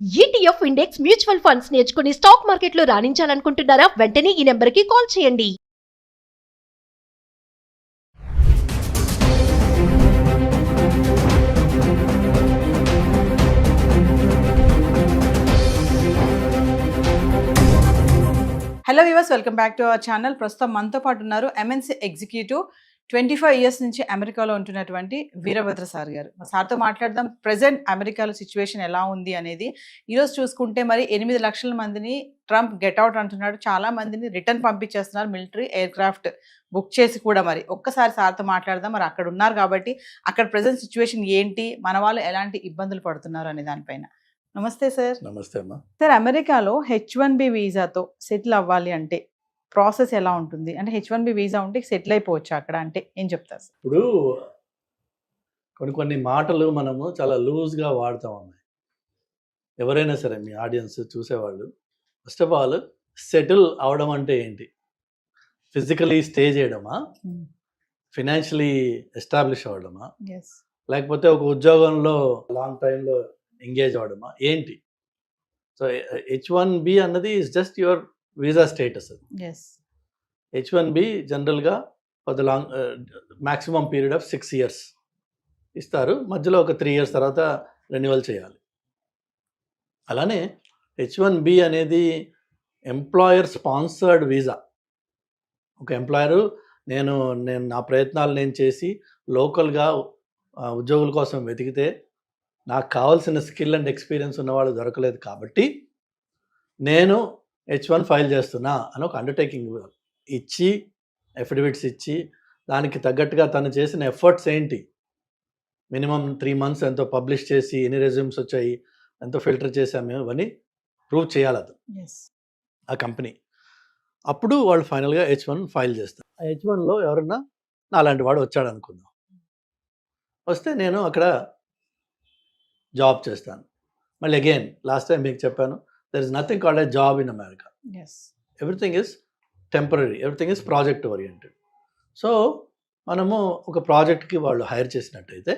ETF index mutual funds నేర్చుకుని stock మార్కెట్లో రాణించాలనుకుంటున్నారా? వెంటనే ఈ నెంబర్కి కాల్ చేయండి. Hello viewers, welcome back to our channel. ప్రస్తుతం మనతో పాటు ఉన్నారు ఎంఎన్సీ ఎగ్జిక్యూటివ్ 25 ఇయర్స్ నుంచి అమెరికాలో ఉంటున్నటువంటి వీరభద్ర సార్ గారు. సార్తో మాట్లాడదాం. ప్రెసెంట్ అమెరికాలో సిచ్యువేషన్ ఎలా ఉంది అనేది. ఈరోజు చూసుకుంటే మరి 8 లక్షల మందిని ట్రంప్ గెట్అవుట్ అంటున్నాడు. చాలా మందిని రిటర్న్ పంపించేస్తున్నారు, మిలిటరీ ఎయిర్ క్రాఫ్ట్ బుక్ చేసి కూడా. మరి ఒక్కసారి సార్తో మాట్లాడదాం. మరి అక్కడ ఉన్నారు కాబట్టి అక్కడ ప్రెసెంట్ సిచ్యువేషన్ ఏంటి, మన వాళ్ళు ఎలాంటి ఇబ్బందులు పడుతున్నారు అనే దానిపైన. నమస్తే సార్. నమస్తే అమ్మా. సార్, అమెరికాలో H1B వీసాతో సెటిల్ అవ్వాలి అంటే ప్రాసెస్ ఎలా ఉంటుంది? అంటే H1B వీసా ఉంటే సెటిల్ అయిపోవచ్చు అక్కడ అంటే ఏం చెప్తారు సార్? ఇప్పుడు కొన్ని మాటలు మనము చాలా లూజ్గా వాడుతూ ఉన్నాయి. ఎవరైనా సరే మీ ఆడియన్స్ చూసేవాళ్ళు, ఫస్ట్ ఆఫ్ ఆల్ సెటిల్ అవడం అంటే ఏంటి? ఫిజికలీ స్టే చేయడమా, ఫినాన్షియలీ ఎస్టాబ్లిష్ అవ్వడమా, లేకపోతే ఒక ఉద్యోగంలో లాంగ్ టైంలో ఎంగేజ్ అవ్వడమా, ఏంటి? సో H1B అన్నది is just your visa status. H1B జనరల్గా for the long maximum period of 6 years ఇస్తారు. మధ్యలో ఒక 3 years తర్వాత రెన్యువల్ చేయాలి. అలానే H1B అనేది ఎంప్లాయర్ స్పాన్సర్డ్ వీసా. ఒక ఎంప్లాయరు నేను నా ప్రయత్నాలు నేను చేసి లోకల్గా ఉద్యోగుల కోసం వెతికితే నాకు కావాల్సిన స్కిల్ అండ్ ఎక్స్పీరియన్స్ ఉన్నవాళ్ళు దొరకలేదు కాబట్టి నేను H1 ఫైల్ చేస్తున్నా అని ఒక అండర్టేకింగ్ ఇచ్చి, ఎఫిడవిట్స్ ఇచ్చి, దానికి తగ్గట్టుగా తను చేసిన ఎఫర్ట్స్ ఏంటి, మినిమం 3 months ఎంతో పబ్లిష్ చేసి, ఎన్ని రెజ్యూమ్స్ వచ్చాయి, ఎంతో ఫిల్టర్ చేసాము, ఇవన్నీ ప్రూవ్ చేయాలి అది ఆ కంపెనీ. అప్పుడు వాళ్ళు ఫైనల్గా H1 ఫైల్ చేస్తారు. ఆ H1లో ఎవరన్నా నాలాంటి వాడు వచ్చాడు అనుకుందాం. వస్తే నేను అక్కడ జాబ్ చేస్తాను. మళ్ళీ అగైన్ లాస్ట్ టైం మీకు చెప్పాను, there is nothing called a job in America. Everything is temporary, everything is project oriented. So మనము ఒక ప్రాజెక్ట్కి వాళ్ళు హైర్ చేసినట్టయితే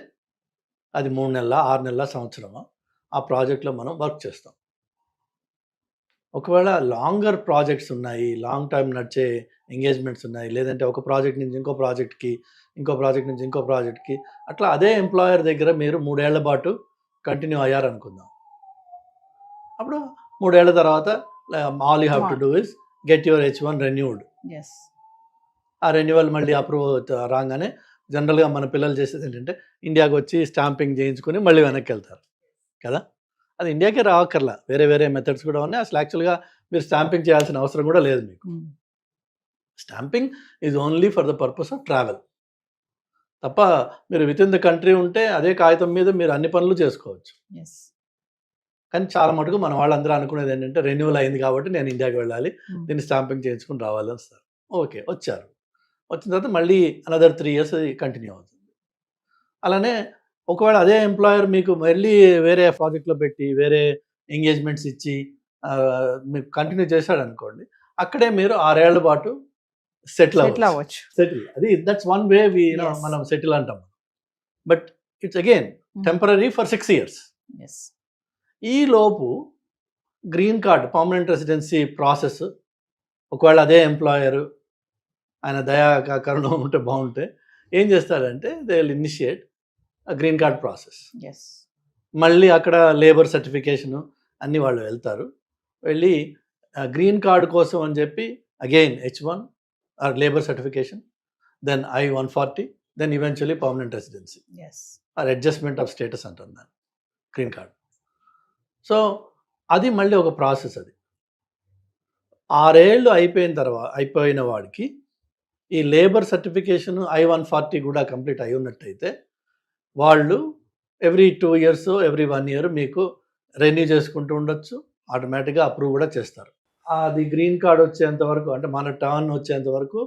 అది 3 నెలల, 6 నెలల, సంవత్సరమా, ఆ ప్రాజెక్ట్లో మనం వర్క్ చేస్తాం. ఒకవేళ లాంగర్ ప్రాజెక్ట్స్ ఉన్నాయి, లాంగ్ టైం నడిచే ఎంగేజ్మెంట్స్ ఉన్నాయి, లేదంటే ఒక ప్రాజెక్ట్ నుంచి ఇంకో ప్రాజెక్ట్కి, ఇంకో ప్రాజెక్ట్ నుంచి ఇంకో ప్రాజెక్ట్కి, అట్లా అదే ఎంప్లాయర్ దగ్గర మీరు 3 ఏళ్ల పాటు కంటిన్యూ అయ్యారనుకుందాం. అప్పుడు 3 ఏళ్ల తర్వాత all you have to do is get your H1 renewed. ఆ రెన్యువల్ మళ్ళీ అప్రూవ్ రాగానే జనరల్గా మన పిల్లలు చేసేది ఏంటంటే ఇండియాకి వచ్చి స్టాంపింగ్ చేయించుకొని మళ్ళీ వెనక్కి వెళ్తారు కదా. అది ఇండియాకే రావక్కర్లా, వేరే మెథడ్స్ కూడా ఉన్నాయి. అసలు యాక్చువల్గా మీరు స్టాంపింగ్ చేయాల్సిన అవసరం కూడా లేదు మీకు. Stamping is only for the purpose of travel తప్ప మీరు విత్ ఇన్ ద కంట్రీ ఉంటే అదే కాగితం మీద మీరు అన్ని పనులు చేసుకోవచ్చు. కానీ చాలా మటుకు మన వాళ్ళందరూ అనుకునేది ఏంటంటే రెన్యువల్ అయింది కాబట్టి నేను ఇండియాకి వెళ్ళాలి, దీన్ని స్టాంపింగ్ చేయించుకుని రావాలి అని సార్. ఓకే, వచ్చారు. వచ్చిన తర్వాత మళ్ళీ అనదర్ 3 years కంటిన్యూ అవుతుంది. అలానే ఒకవేళ అదే ఎంప్లాయర్ మీకు మళ్ళీ వేరే ప్రాజెక్ట్లో పెట్టి వేరే ఎంగేజ్మెంట్స్ ఇచ్చి మీకు కంటిన్యూ చేశాడు అనుకోండి, అక్కడే మీరు 6 ఏళ్ల పాటు సెటిల్ అవ్వచ్చు. సెటిల్, అది దట్స్ వన్ వే మనం సెటిల్ అంటాం. But it's again temporary for 6 years. ఈ లోపు green card, permanent residency process, ఒకవేళ అదే ఎంప్లాయర్ ఆయన దయా కరుణ ఉంటే బాగుంటే ఏం చేస్తారంటే they will initiate green card process. మళ్ళీ అక్కడ లేబర్ సర్టిఫికేషను అన్నీ వాళ్ళు వెళ్తారు. వెళ్ళి గ్రీన్ కార్డ్ కోసం అని చెప్పి again H1 or labour certification, then I-140, then eventually permanent residency or adjustment of status అంటారు దాన్ని, గ్రీన్ కార్డ్. సో అది మళ్ళీ ఒక ప్రాసెస్. అది 6 ఏళ్ళు అయిపోయిన వాడికి ఈ లేబర్ సర్టిఫికేషన్ I-140 కూడా కంప్లీట్ అయి ఉన్నట్టయితే వాళ్ళు ఎవ్రీ 2 years, ఎవ్రీ 1 year మీకు రెన్యూ చేసుకుంటూ ఉండొచ్చు. ఆటోమేటిక్గా అప్రూవ్ కూడా చేస్తారు. అది గ్రీన్ కార్డ్ వచ్చేంత వరకు, అంటే మన టర్న్ వచ్చేంత వరకు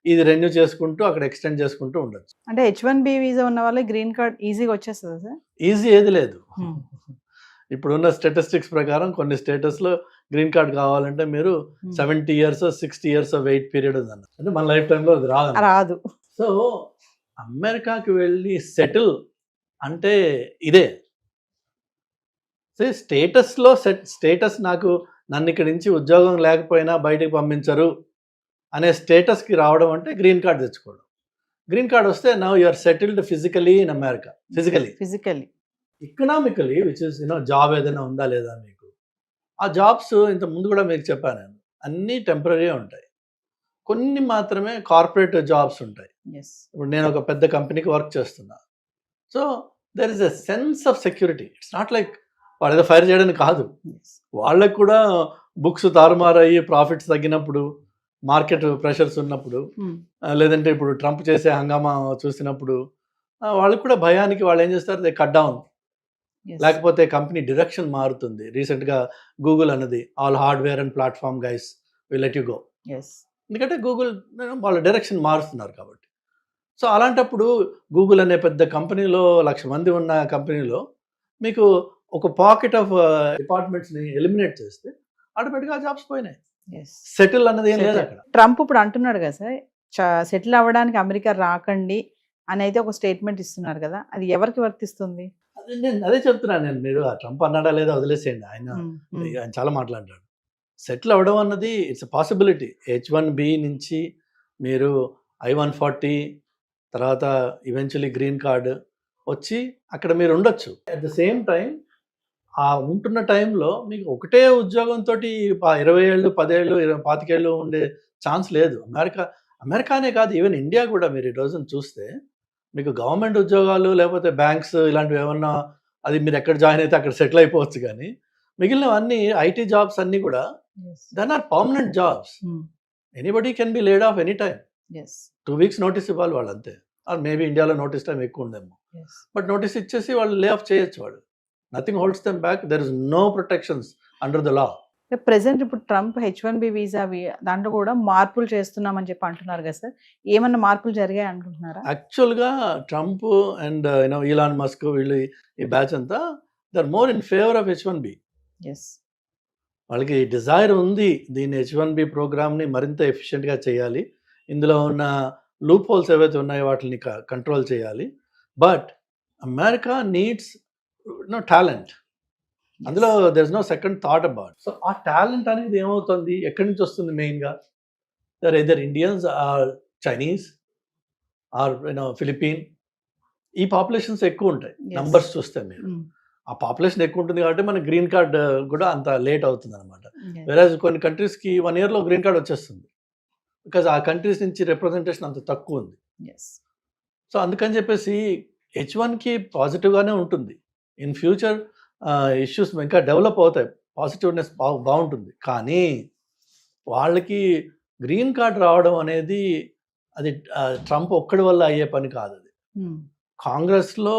ఇది రెన్యూ చేసుకుంటూ అక్కడ ఎక్స్టెండ్ చేసుకుంటూ ఉండొచ్చు. అంటే H1B వీసా ఉన్న వాళ్ళకి గ్రీన్ కార్డ్ ఈజీగా వచ్చేస్తుంది సార్? ఈజీ ఏది లేదు. ఇప్పుడున్న స్టాటిస్టిక్స్ ప్రకారం కొన్ని స్టేటస్లో గ్రీన్ కార్డ్ కావాలంటే మీరు 70 years, 60 years వెయిట్ పీరియడ్ ఉందన్న. అంటే మన లైఫ్ టైంలో అది రాదు. సో అమెరికాకి వెళ్ళి సెటిల్ అంటే ఇదే. స్టేటస్లో స్టేటస్ నన్ను ఇక్కడి నుంచి ఉద్యోగం లేకపోయినా బయటికి పంపించరు అనే స్టేటస్కి రావడం అంటే గ్రీన్ కార్డ్ తెచ్చుకోవడం. గ్రీన్ కార్డ్ వస్తే now you are settled physically in America. Physically economically which is job ఏదైనా ఉందా లేదా మీకు. ఆ జాబ్స్ ఇంత ముందు కూడా మీకు చెప్పాను నేను, అన్నీ టెంపరీ ఉంటాయి, కొన్ని మాత్రమే కార్పొరేట్ జాబ్స్ ఉంటాయి. ఇప్పుడు నేను ఒక పెద్ద కంపెనీకి వర్క్ చేస్తున్నా. So there is a sense of security. It's not like వాడు ఏదో ఫైర్ చేయడానికి కాదు. వాళ్ళకు కూడా బుక్స్ తారుమారయ్యి ప్రాఫిట్స్ తగ్గినప్పుడు, మార్కెట్ ప్రెషర్స్ ఉన్నప్పుడు, లేదంటే ఇప్పుడు ట్రంప్ చేసే హంగామా చూసినప్పుడు వాళ్ళకి కూడా భయానికి వాళ్ళు ఏం చేస్తారు, దే కట్ డౌన్. లేకపోతే కంపెనీ డైరెక్షన్ మారుతుంది. రీసెంట్గా గూగుల్ అన్నది all hardware and platform guys will let you go. ఎందుకంటే గూగుల్ వాళ్ళ డైరెక్షన్ మారుస్తున్నారు కాబట్టి. సో అలాంటప్పుడు గూగుల్ అనే పెద్ద కంపెనీలో 1,00,000 మంది ఉన్న కంపెనీలో మీకు ఒక పాకెట్ ఆఫ్ డిపార్ట్మెంట్స్ని ఎలిమినేట్ చేస్తే ఆటోమేటిక్గా జాబ్స్ పోయినాయి. సెటిల్ అన్నది ఏం లేదు అక్కడ. ట్రంప్ ఇప్పుడు అంటున్నాడు కదా సార్, సెటిల్ అవ్వడానికి అమెరికా రాకండి అని అయితే ఒక స్టేట్మెంట్ ఇస్తున్నారు కదా, అది ఎవరికి వర్తిస్తుంది? అదే చెప్తున్నాను నేను. మీరు ఆ ట్రంప్ అన్నాడా లేదా వదిలేసేయండి, ఆయన చాలా మాట్లాడాడు. సెటిల్ అవ్వడం అన్నది ఇట్స్ పాసిబిలిటీ. H1B నుంచి మీరు I-140 తర్వాత ఈవెన్చువలీ గ్రీన్ కార్డ్ వచ్చి అక్కడ మీరు ఉండొచ్చు. అట్ ద సేమ్ టైం ఆ ఉంటున్న టైంలో మీకు ఒకటే ఉద్యోగంతో 20 ఏళ్ళు 10 ఏళ్ళు 25 ఏళ్ళు ఉండే ఛాన్స్ లేదు. అమెరికానే కాదు, ఈవెన్ ఇండియా కూడా మీరు ఈ రోజున చూస్తే మీకు గవర్నమెంట్ ఉద్యోగాలు లేకపోతే బ్యాంక్స్ ఇలాంటివి ఏమన్నా అది మీరు ఎక్కడ జాయిన్ అయితే అక్కడ సెటిల్ అయిపోవచ్చు. కానీ మిగిలినవన్నీ ఐటీ జాబ్స్ అన్నీ కూడా then are permanent jobs. Anybody can be laid off any time. 2 weeks notice ఇవ్వాలి వాళ్ళు అంతే. ఆర్ మేబీ ఇండియాలో నోటీస్ టైం ఎక్కువ ఉందేమో, బట్ నోటీస్ ఇచ్చేసి వాళ్ళు లే ఆఫ్ చేయొచ్చు. వాడు nothing holds them back. There is no protections under the law. Present ఇప్పుడు ట్రంప్ H1B వీసా దాంట్లో కూడా మార్పులు చేస్తున్నామని చెప్పి అంటున్నారు కదా సార్, ఏమన్నా మార్పులు జరిగాయి అనుకుంటున్నారా? యాక్చువల్గా ట్రంప్ అండ్ ఈలాన్ మస్క్ వీళ్ళు ఈ బ్యాచ్ అంతా they are more in favour of H1B. వాళ్ళకి డిజైర్ ఉంది దీన్ని H1B ప్రోగ్రామ్ని మరింత ఎఫిషియెంట్గా చేయాలి, ఇందులో ఉన్న లూప్ హోల్స్ ఏవైతే ఉన్నాయో వాటిని కంట్రోల్ చేయాలి. But America needs talent. అందులో there is no second thought about. So ఆ టాలెంట్ అనేది ఏమవుతుంది, ఎక్కడి నుంచి వస్తుంది? మెయిన్గా there either Indians or Chinese or Filipino. ఈ పాపులేషన్స్ ఎక్కువ ఉంటాయి నంబర్స్ చూస్తే. మీరు ఆ పాపులేషన్ ఎక్కువ ఉంటుంది కాబట్టి మన గ్రీన్ కార్డ్ కూడా అంత లేట్ అవుతుంది అనమాట. వేరేజ్ కొన్ని కంట్రీస్కి 1 yearలో గ్రీన్ కార్డ్ వచ్చేస్తుంది, బికాజ్ ఆ కంట్రీస్ నుంచి రిప్రజెంటేషన్ అంత తక్కువ ఉంది. సో అందుకని చెప్పేసి H1కి పాజిటివ్గానే ఉంటుంది. ఇన్ ఫ్యూచర్ ఇష్యూస్ ఇంకా డెవలప్ అవుతాయి, పాజిటివ్నెస్ బాగుంటుంది. కానీ వాళ్ళకి గ్రీన్ కార్డ్ రావడం అనేది అది ట్రంప్ ఒక్కడి వల్ల అయ్యే పని కాదు. అది కాంగ్రెస్లో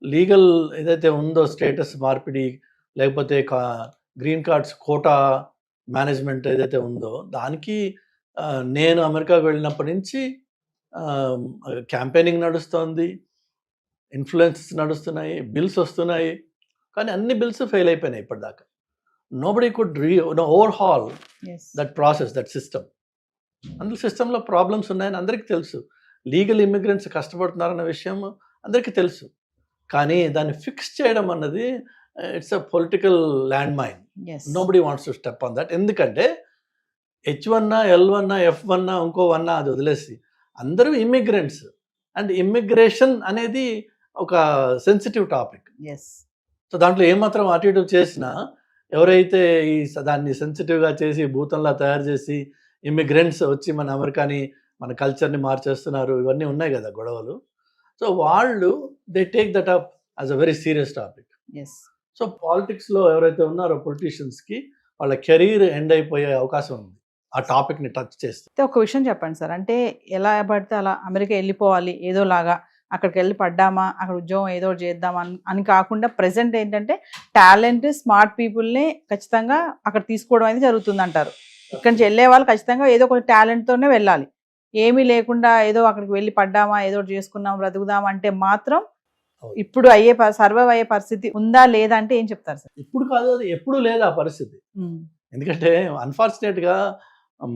లీగల్ ఏదైతే ఉందో స్టేటస్ మార్పిడి లేకపోతే గ్రీన్ కార్డ్స్ కోటా మేనేజ్మెంట్ ఏదైతే ఉందో దానికి నేను అమెరికాకు వెళ్ళినప్పటి నుంచి క్యాంపెయినింగ్ నడుస్తోంది, ఇన్ఫ్లుయెన్సెస్ నడుస్తున్నాయి, బిల్స్ వస్తున్నాయి. కానీ అన్ని బిల్స్ ఫెయిల్ అయిపోయినాయి ఇప్పటిదాకా. Nobody could overhaul that process, that system. అందులో సిస్టంలో ప్రాబ్లమ్స్ ఉన్నాయని అందరికీ తెలుసు. లీగల్ ఇమిగ్రెంట్స్ కష్టపడుతున్నారన్న విషయం అందరికీ తెలుసు. కానీ దాన్ని ఫిక్స్ చేయడం అన్నది it's a political land mine. Nobody wants to step on that. ఎందుకంటే H1 L1 F1 ఇంకో 1 అది వదిలేసి అందరూ ఇమిగ్రెంట్స్. అండ్ ఇమ్మిగ్రేషన్ అనేది ఒక సెన్సిటివ్ టాపిక్. సో దాంట్లో ఏమాత్రం అటు ఇటు చేసినా ఎవరైతే దాన్ని సెన్సిటివ్గా చేసి భూతంలా తయారు చేసి ఇమ్మిగ్రెంట్స్ వచ్చి మన అమెరికాని మన కల్చర్ని మార్చేస్తున్నారు, ఇవన్నీ ఉన్నాయి కదా గొడవలు. సో వాళ్ళు they take that up as a very serious topic. So పాలిటిక్స్లో ఎవరైతే ఉన్నారో పొలిటీషియన్స్కి వాళ్ళ కెరీర్ ఎండ్ అయిపోయే అవకాశం ఉంది ఆ టాపిక్ని టచ్ చేస్తే. ఒక విషయం చెప్పండి సార్, అంటే ఎలా పడితే అలా అమెరికా వెళ్ళిపోవాలి ఏదోలాగా, అక్కడికి వెళ్ళి పడ్డామా అక్కడ ఉద్యోగం ఏదో చేద్దామా అని కాకుండా ప్రెసెంట్ ఏంటంటే టాలెంట్ స్మార్ట్ పీపుల్ని ఖచ్చితంగా అక్కడ తీసుకోవడం అనేది జరుగుతుంది అంటారు. ఇక్కడి నుంచి వెళ్ళే వాళ్ళు ఖచ్చితంగా ఏదో ఒక టాలెంట్తోనే వెళ్ళాలి. ఏమీ లేకుండా ఏదో అక్కడికి వెళ్ళి పడ్డామా ఏదో చేసుకున్నాం బ్రతుకుదాం అంటే మాత్రం ఇప్పుడు సర్వైవ్ అయ్యే పరిస్థితి ఉందా లేదా అంటే ఏం చెప్తారు సార్? ఇప్పుడు కాదు, అది ఎప్పుడు లేదు ఆ పరిస్థితి. ఎందుకంటే అన్ఫార్చునేట్గా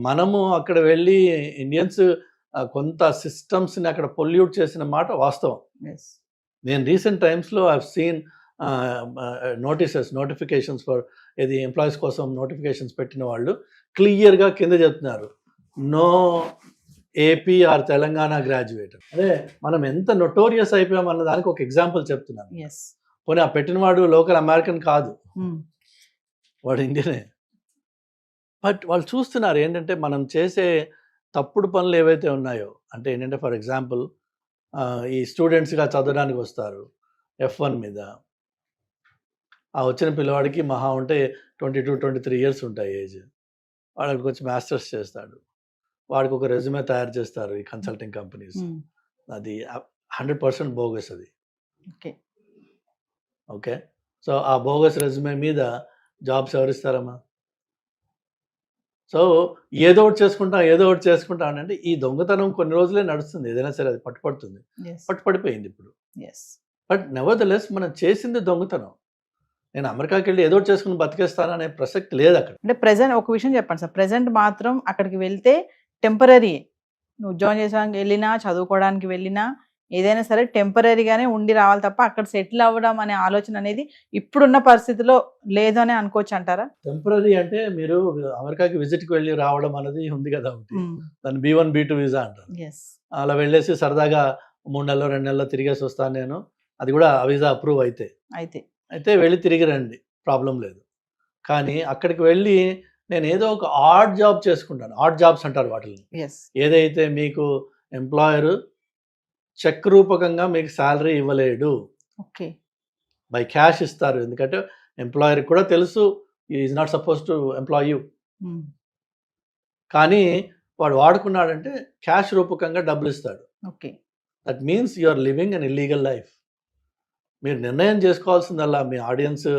మనము అక్కడ వెళ్ళి ఇండియన్స్ కొంత సిస్టమ్స్ని అక్కడ పొల్యూట్ చేసిన మాట వాస్తవం. నేను రీసెంట్ టైమ్స్లో I have seen notifications for ఇది ఎంప్లాయీస్ కోసం నోటిఫికేషన్స్ పెట్టిన వాళ్ళు క్లియర్గా కింద చెప్తున్నారు, no AP or Telangana graduate. అదే మనం ఎంత నొటోరియస్ అయిపోయాం అన్న దానికి ఒక ఎగ్జాంపుల్ చెప్తున్నాను. ఎస్. పోనీ ఆ పెట్టిన వాడు లోకల్ అమెరికన్ కాదు, వాడు ఇండియనే. బట్ వాళ్ళు చూస్తున్నారు ఏంటంటే మనం చేసే తప్పుడు పనులు ఏవైతే ఉన్నాయో, అంటే ఏంటంటే ఫర్ ఎగ్జాంపుల్ ఈ స్టూడెంట్స్గా చదవడానికి వస్తారు F1 మీద, ఆ వచ్చిన పిల్లవాడికి మహా ఉంటే 22-23 ఇయర్స్ ఉంటాయి ఏజ్. వాడికి వచ్చి మాస్టర్స్ చేస్తాడు, వాడికి ఒక రెజ్యూమే తయారు చేస్తారు ఈ కన్సల్టింగ్ కంపెనీస్. అది 100% బోగస్ అది. ఓకే. ఓకే, సో ఆ బోగస్ రెజ్యూమే మీద జాబ్స్ ఎవరిస్తారమ్మా? సో ఏదో ఒకటి చేసుకుంటా అంటే ఈ దొంగతనం కొన్ని రోజులే నడుస్తుంది, ఏదైనా సరే అది పట్టుపడుతుంది, పట్టుపడిపోయింది ఇప్పుడు. బట్ నెవర్ ద లెస్ మనం చేసింది దొంగతనం. నేను అమెరికాకి వెళ్ళి ఏదో ఒకటి చేసుకుని బతికేస్తాననే ప్రసక్తి లేదు అక్కడ. అంటే ప్రెజెంట్ ఒక విషయం చెప్పండి సార్, ప్రెజెంట్ మాత్రం అక్కడికి వెళ్తే టెంపరీ, నువ్వు జాయిన్ చేసానికి వెళ్ళినా చదువుకోవడానికి వెళ్ళినా ఏదైనా సరే టెంపరీగానే ఉండి రావాలి తప్ప అక్కడ సెటిల్ అవ్వడం అనే ఆలోచన అనేది ఇప్పుడున్న పరిస్థితిలో లేదు అని అనుకోవచ్చు అంటారా? టెంపరీ అంటే మీరు అమెరికాకి విజిట్కి వెళ్ళి రావడం అనేది ఉంది కదా ఒకటి, దాన్ని B1 B2 వీసా అంటారు. అలా వెళ్ళేసి సరదాగా 3 నెలలు 2 నెలలు తిరిగేసి వస్తాను నేను, అది కూడా ఆ వీసా అప్రూవ్ అయితే వెళ్ళి తిరిగి రండి, ప్రాబ్లం లేదు. కానీ అక్కడికి వెళ్ళి నేను ఏదో ఒక ఆడ్ జాబ్ చేసుకుంటాను, ఆడ్ జాబ్స్ అంటారు వాటిని. ఏదైతే మీకు ఎంప్లాయర్ చెక్ రూపకంగా మీకు శాలరీ ఇవ్వలేడు, బై క్యాష్ ఇస్తారు. ఎందుకంటే ఎంప్లాయర్ కూడా తెలుసు is not suppose to employ you, కానీ వాడు వాడుకున్నాడంటే క్యాష్ రూపకంగా డబ్బులు ఇస్తాడు. That means you are living an illegal life. మీరు నిర్ణయం చేసుకోవాల్సిందల్లా మీ ఆడియన్స్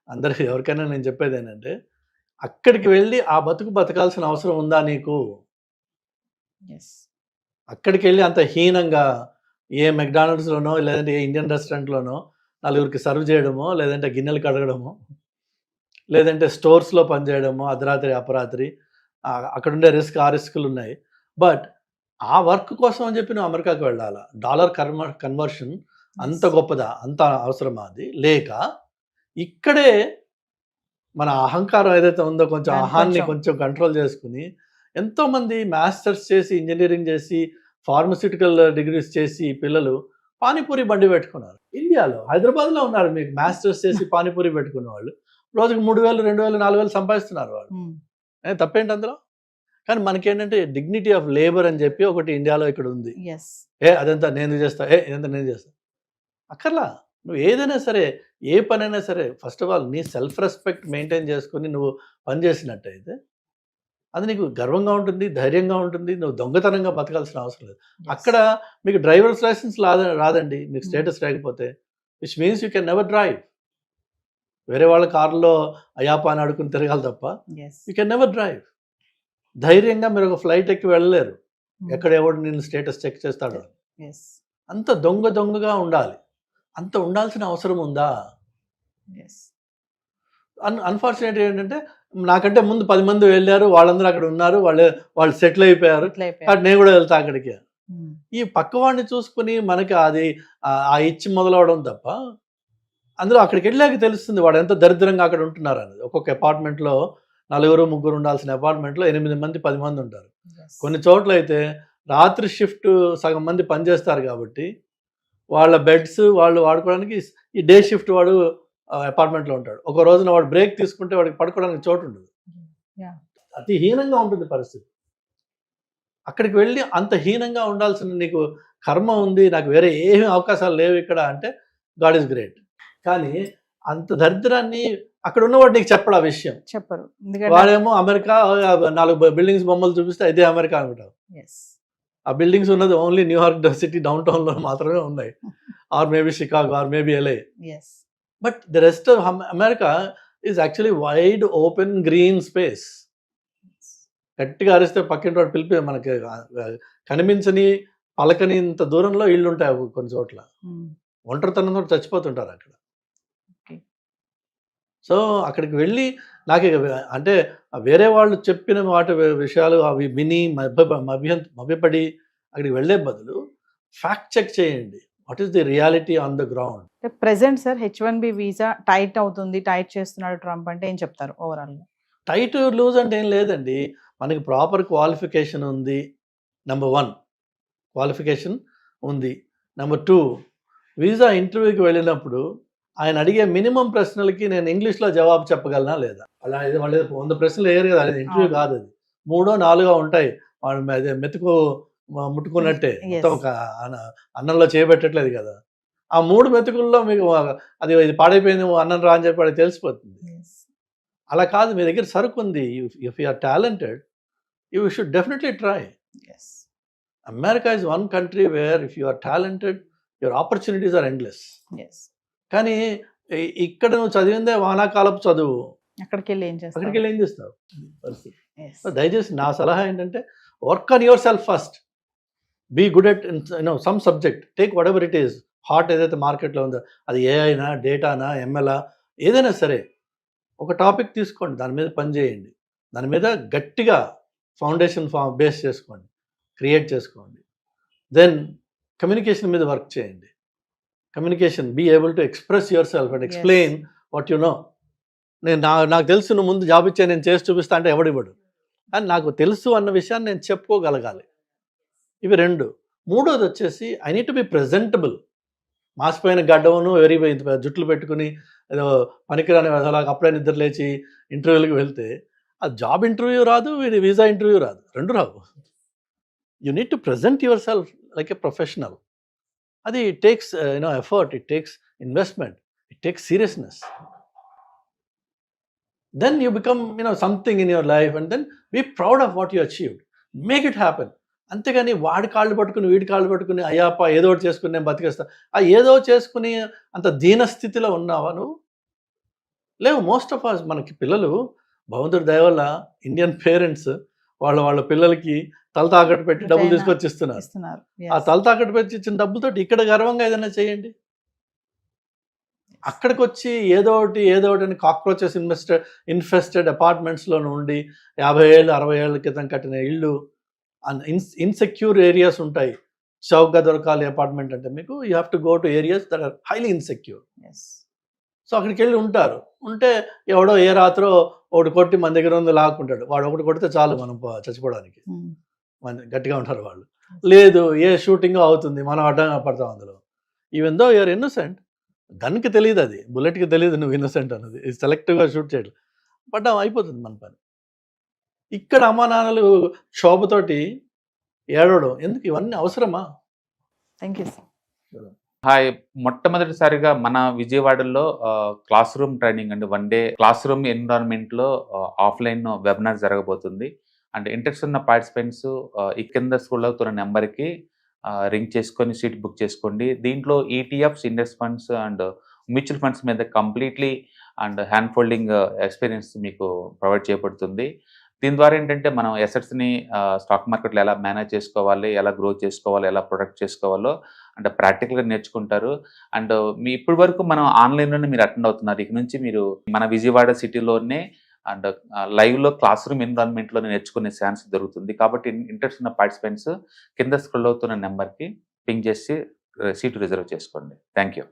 అందరికి ఎవరికైనా నేను చెప్పేది ఏంటంటే, అక్కడికి వెళ్ళి ఆ బతుకు బతకాల్సిన అవసరం ఉందా నీకు? అక్కడికి వెళ్ళి అంత హీనంగా ఏ మెక్డానల్డ్స్లోనో లేదంటే ఏ ఇండియన్ రెస్టారెంట్లోనో నలుగురికి సర్వ్ చేయడమో, లేదంటే గిన్నెలు కడగడమో, లేదంటే స్టోర్స్లో పనిచేయడమో అర్ధరాత్రి అపరాత్రి, అక్కడ ఉండే ఆ రిస్కులు ఉన్నాయి. బట్ ఆ వర్క్ కోసం అని చెప్పి నువ్వు అమెరికాకి వెళ్ళాలా? డాలర్ కన్వర్షన్ అంత గొప్పదా, అంత అవసరమా? అది లేక ఇక్కడే మన అహంకారం ఏదైతే ఉందో కొంచెం అహాన్ని కొంచెం కంట్రోల్ చేసుకుని ఎంతోమంది మాస్టర్స్ చేసి ఇంజనీరింగ్ చేసి ఫార్మస్యూటికల్ డిగ్రీస్ చేసి పిల్లలు పానీపూరి బండి పెట్టుకున్నారు. ఇండియాలో హైదరాబాద్లో ఉన్నారు మీకు మాస్టర్స్ చేసి పానీపూరి పెట్టుకున్న వాళ్ళు, రోజుకి 3,000 2,000 4,000 సంపాదిస్తున్నారు వాళ్ళు. తప్పేంటి అందులో? కానీ మనకేంటంటే డిగ్నిటీ ఆఫ్ లేబర్ అని చెప్పి ఒకటి ఇండియాలో ఇక్కడ ఉంది. అదంతా నేను చేస్తా, ఇదంతా నేను చేస్తా అక్కర్లా. నువ్వు ఏదైనా సరే, ఏ పనైనా సరే, ఫస్ట్ ఆఫ్ ఆల్ నీ సెల్ఫ్ రెస్పెక్ట్ మెయింటైన్ చేసుకుని నువ్వు పని చేసినట్టయితే అది నీకు గర్వంగా ఉంటుంది, ధైర్యంగా ఉంటుంది. నువ్వు దొంగతనంగా బతకాల్సిన అవసరం లేదు. అక్కడ మీకు డ్రైవర్స్ లైసెన్స్ రాదండి మీకు స్టేటస్ లేకపోతే, which means you can never drive. వేరే వాళ్ళ కారులో అయాపా అని అడుకుని తిరగాలి తప్ప యూ కెన్ నెవర్ డ్రైవ్. ధైర్యంగా మీరు ఒక ఫ్లైట్ ఎక్కి వెళ్ళలేరు, ఎక్కడ ఎవడు నేను స్టేటస్ చెక్ చేస్తాడు. అంత దొంగగా ఉండాలి. అంత ఉండాల్సిన అవసరం ఉందా? అన్ఫార్చునేట్ ఏంటంటే నాకంటే ముందు 10 మంది వెళ్ళారు, వాళ్ళందరూ అక్కడ ఉన్నారు, వాళ్ళు సెటిల్ అయిపోయారు, నేను కూడా వెళ్తా అక్కడికి. ఈ పక్కవాడిని చూసుకుని మనకి అది ఆ ఇచ్చి మొదలవడం తప్ప, అందులో అక్కడికి వెళ్ళాక తెలుస్తుంది వాడు ఎంత దరిద్రంగా అక్కడ ఉంటున్నారు అనేది. ఒక్కొక్క అపార్ట్మెంట్లో 4-3 ఉండాల్సిన అపార్ట్మెంట్లో 8 మంది 10 మంది ఉంటారు. కొన్ని చోట్ల అయితే రాత్రి షిఫ్ట్ సగం మంది పనిచేస్తారు కాబట్టి వాళ్ళ బెడ్స్ వాళ్ళు వాడుకోవడానికి ఈ డే షిఫ్ట్ వాడు అపార్ట్మెంట్లో ఉంటాడు. ఒక రోజున వాడు బ్రేక్ తీసుకుంటే వాడికి పడుకోవడానికి చోటు ఉండదు. అతి హీనంగా ఉంటుంది పరిస్థితి. అక్కడికి వెళ్ళి అంత హీనంగా ఉండాల్సిన నీకు కర్మ ఉంది, నాకు వేరే ఏమీ అవకాశాలు లేవు ఇక్కడ అంటే గాడ్ ఈజ్ గ్రేట్. కానీ అంత దరిద్రాన్ని అక్కడ ఉన్నవాడు నీకు చెప్పడు, ఆ విషయం చెప్పరు. వాడేమో అమెరికా 4 బిల్డింగ్స్ బొమ్మలు చూపిస్తే ఇదే అమెరికా అనుకుంటావు. ఆ బిల్డింగ్స్ ఉన్నది ఓన్లీ న్యూయార్క్ సిటీ డౌన్ టౌన్లో మాత్రమే ఉన్నాయి, or maybe Chicago, or maybe LA. But the rest of America is actually wide open green space. గట్టిగా అరిస్తే పక్కింటి వాడు పిలిపి మనకి కనిపించని పలకని ఇంత దూరంలో ఇళ్ళు ఉంటాయి కొన్ని చోట్ల. ఒంటరితనంతో చచ్చిపోతుంటారు అక్కడ. సో అక్కడికి వెళ్ళి నాకు అంటే వేరే వాళ్ళు చెప్పిన విషయాలు అవి విని మభ్యపడి అక్కడికి వెళ్ళే బదులు ఫ్యాక్ట్ చెక్ చేయండి. What is the reality on the ground. Present sir H1B visa tight అవుతుంది, టైట్ చేస్తున్నాడు ట్రంప్ అంటే ఏం చెప్తారు ఓవరాల్ గా? టైట్ లూజ్ అంటే ఏం లేదండి, మనకి ప్రాపర్ క్వాలిఫికేషన్ ఉంది. నెంబర్ 1 క్వాలిఫికేషన్ ఉంది. నెంబర్ 2 వీసా ఇంటర్వ్యూకి వెళ్ళినప్పుడు ఆయన అడిగే మినిమం ప్రశ్నలకి నేను ఇంగ్లీష్లో జవాబు చెప్పగలనా లేదా. అలా ఇది వాళ్ళు 100 ప్రశ్నలు వేయరు కదా, అది ఇంటర్వ్యూ కాదు, అది 3-4 ఉంటాయి. వాళ్ళు అదే మెతుకు ముట్టుకున్నట్టే, మొత్తం ఒక అన్నంలో చేయబెట్టట్లేదు కదా. ఆ 3 మెతుకుల్లో మీకు అది ఇది పాడైపోయింది అన్నం రా అని చెప్పి అది తెలిసిపోతుంది. అలా కాదు, మీ దగ్గర సరుకు ఉంది. If you are talented you should definitely try. America is one country where if you are talented your opportunities are endless. కానీ ఇక్కడ నువ్వు చదివిందే వానాకాలపు చదువు, అక్కడికి వెళ్ళి ఏం చేస్తావు పరిస్థితి. సో దయచేసి నా సలహా ఏంటంటే work on yourself first, be good at some subject, take whatever it is hot ఏదైతే మార్కెట్లో ఉందో, అది ఏఐనా డేటానా ఎంఎల్ఆ ఏదైనా సరే, ఒక టాపిక్ తీసుకోండి, దాని మీద పని చేయండి, దాని మీద గట్టిగా ఫౌండేషన్ బేస్ చేసుకోండి, క్రియేట్ చేసుకోండి. దెన్ కమ్యూనికేషన్ మీద వర్క్ చేయండి. Communication, be able to express yourself and explain what you know. నాకు తెలుసు నువ్వు ముందు జాబ్ ఇచ్చే నేను చేసి చూపిస్తా అంటే ఎవడివ్వడు, అని నాకు తెలుసు అన్న విషయాన్ని నేను చెప్పుకోగలగాలి. ఇవి 2. 3వది వచ్చేసి I need to be presentable. మాసిపోయిన గడ్డమును జుట్లు పెట్టుకుని ఏదో పనికిరాని అలాగ అప్పుడే నిద్ర లేచి ఇంటర్వ్యూలకు వెళ్తే ఆ జాబ్ ఇంటర్వ్యూ రాదు, వీడి వీసా ఇంటర్వ్యూ రాదు, 2 రావు. You need to present yourself like a professional. అది it takes effort, it takes investment, it takes seriousness. Then you become something in your life and then be proud of what you achieved, make it happen. అంతేగాని వాడి కాళ్ళు పట్టుకుని వీడి కాళ్ళు పట్టుకుని అయ్యాప ఏదో ఒకటి చేసుకుని నేను బతికేస్తా, ఆ ఏదో చేసుకుని అంత దీనస్థితిలో ఉన్నావా నువ్వు? లేవు. మోస్ట్ ఆఫ్ అస్ మనకి పిల్లలు భగవంతుడి దయ వల్ల ఇండియన్ పేరెంట్స్ వాళ్ళ పిల్లలకి తల తాకట్టు పెట్టి డబ్బులు తీసుకొచ్చి ఇస్తున్నారు. ఆ తల తాకట్టు పెట్టి ఇచ్చిన డబ్బులతో ఇక్కడ గర్వంగా ఏదైనా చేయండి. అక్కడికి వచ్చి ఏదో ఒకటి అని కాక్రోచెస్ ఇన్ఫెస్టెడ్ అపార్ట్మెంట్స్లో ఉండి 50 ఏళ్ళు 60 ఏళ్ళ క్రితం కట్టిన ఇళ్ళు, ఇన్సెక్యూర్ ఏరియాస్ ఉంటాయి. చౌకగా దొరకాలి అపార్ట్మెంట్ అంటే మీకు you have to go to areas that are highly insecure. So అక్కడికి వెళ్ళి ఉంటే ఎవడో ఏ రాత్రో ఒకటి కొట్టి మన దగ్గర ఉంది లాక్కుంటాడు. వాడు ఒకటి కొడితే చాలు మనం చచ్చిపోవడానికి, మన గట్టిగా ఉంటారు వాళ్ళు. లేదు, ఏ షూటింగ్ అవుతుంది, మనం అడ్డంగా పడతాం అందులో. ఈవెన్ దో యూఆర్ ఇన్నోసెంట్, గన్కి తెలియదు, అది బుల్లెట్కి తెలియదు నువ్వు ఇన్నోసెంట్ అన్నది. సెలెక్టివ్గా షూట్ చేయడం పడ్డాం, అయిపోతుంది మన పని. ఇక్కడ అమ్మా నాన్నలు శోభతోటి ఏడవడం ఎందుకు? ఇవన్నీ అవసరమా? Thank you. హాయ్, మొట్టమొదటిసారిగా మన విజయవాడలో క్లాస్ రూమ్ ట్రైనింగ్ అండి, 1 డే క్లాస్ రూమ్ ఎన్విరాన్మెంట్లో ఆఫ్లైన్ వెబినార్ జరగబోతుంది. అంటే ఇంట్రెస్ట్ ఉన్న పార్టిసిపెంట్స్ ఈ కింద స్క్రోల్ అవుతున్న నెంబర్కి రింగ్ చేసుకొని సీట్ బుక్ చేసుకోండి. దీంట్లో ETFs, index funds and mutual funds మీద completely and hand holding experience మీకు ప్రొవైడ్ చేయబడుతుంది. దీని ద్వారా ఏంటంటే మనం ఎసెట్స్ని స్టాక్ మార్కెట్లో ఎలా మేనేజ్ చేసుకోవాలి, ఎలా గ్రో చేసుకోవాలి, ఎలా ప్రొడక్ట్ చేసుకోవాలో అంటే ప్రాక్టికల్గా నేర్చుకుంటారు. అండ్ మీ ఇప్పటి వరకు మనం ఆన్లైన్లోనే మీరు అటెండ్ అవుతున్నారు. ఇక నుంచి మీరు మన విజయవాడ సిటీలోనే అండ్ లైవ్లో క్లాస్ రూమ్ ఎన్విరాన్మెంట్లోనే నేర్చుకునే ఛాన్స్ దొరుకుతుంది. కాబట్టి ఇంట్రెస్ట్ ఉన్న పార్టిసిపెంట్స్ కింద స్క్రోల్ అవుతున్న నెంబర్కి పింగ్ చేసి సీటు రిజర్వ్ చేసుకోండి. Thank you.